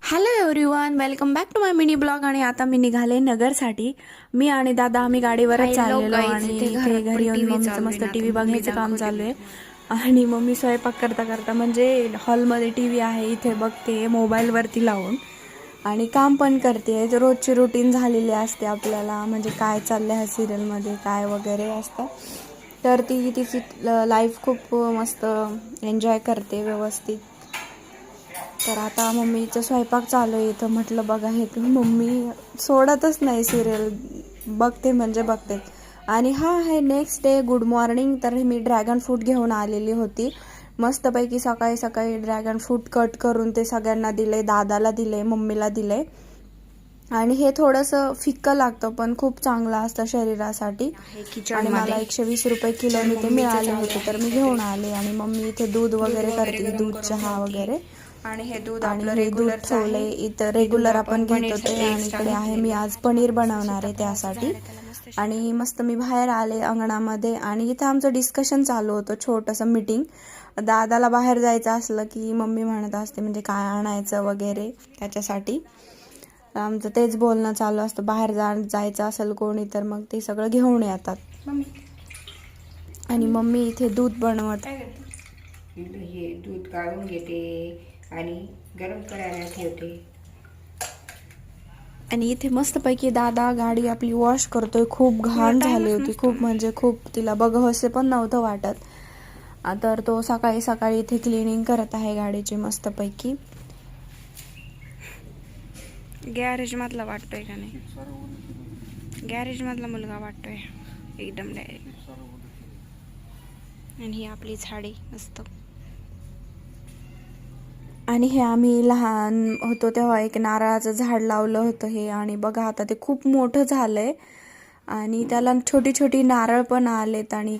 Hello everyone, welcome back to my mini blog. आणि आता मी निघाले नगरसाठी. मी आणि दादा आम्ही गाडीवरच चाललेलो आणि इथे घरी येऊन मम्मीचं मस्त टीव्ही बघायचं काम चालू आहे. आणि मम्मी स्वयंपाक करता करता म्हणजे हॉलमध्ये टीव्ही आहे इथे बघते मोबाईलवरती लावून आणि काम पण करते. रोजची रुटीन झालेली असते आपल्याला, म्हणजे काय चाललं ह्या सिरियलमध्ये काय वगैरे असतं. तर ती तिची लाईफ खूप मस्त एन्जॉय करते व्यवस्थित. तर आता मम्मीचं स्वयंपाक चालू आहे इथं. म्हटलं बघा हे मम्मी सोडतच नाही सिरियल, बघते म्हणजे बघते. आणि हा आहे नेक्स्ट डे, गुड मॉर्निंग. तर मी ड्रॅगन फ्रूट घेऊन आलेली होती. मस्तपैकी सकाळी सकाळी ड्रॅगन फ्रूट कट करून ते सगळ्यांना दिले, दादाला दिले, मम्मीला दिले. आणि हे थोडंसं फिक्कं लागतं पण खूप चांगलं असतं शरीरासाठी. आणि मला 120 रुपये किलोने ते मिळाले होते तर मी घेऊन आले. आणि मम्मी इथे दूध वगैरे करते, दूध चहा वगैरे. आणि हे दूध ठेवलंय इथं, रेग्युलर आपण घेतो ते. आणि इकडे आहे मी आज पनीर बनवणार आहे त्यासाठी. आणि मस्त मी बाहेर आले अंगणामध्ये आणि इथं आमचं डिस्कशन चालू होतं, छोटंसं मीटिंग. दादाला बाहेर जायचं असलं की मम्मी म्हणत असते म्हणजे काय आणायचं वगैरे त्याच्यासाठी. आमचं तेच बोलणं चालू असतं. बाहेर जायचं असेल कोणी तर मग ते सगळं घेऊन येतात. आणि मम्मी इथे दूध बनवत, हे दूध काढून घेते आणि गरम करायला ठेवते. आणि इथे मस्तपैकी दादा गाडी आपली वॉश करतोय. खूप घाण झाली होती, खूप म्हणजे खूप. तिला बघवसे पण नव्हतं वाटत. तर तो सकाळी सकाळी इथे क्लिनिंग करत आहे गाडीची मस्तपैकी. गॅरेज मधला वाटतोय का नाही, गॅरेज मधला मुलगा वाटतोय एकदम डायरेक्ट. आणि ही आपली झाडी मस्त. आणि हे आम्ही लहान होतो तेव्हा एक नारळाचं झाड लावलं होतं हे. आणि बघा आता ते खूप मोठं झालंय आणि त्याला छोटी छोटी नारळ पण आलेत. आणि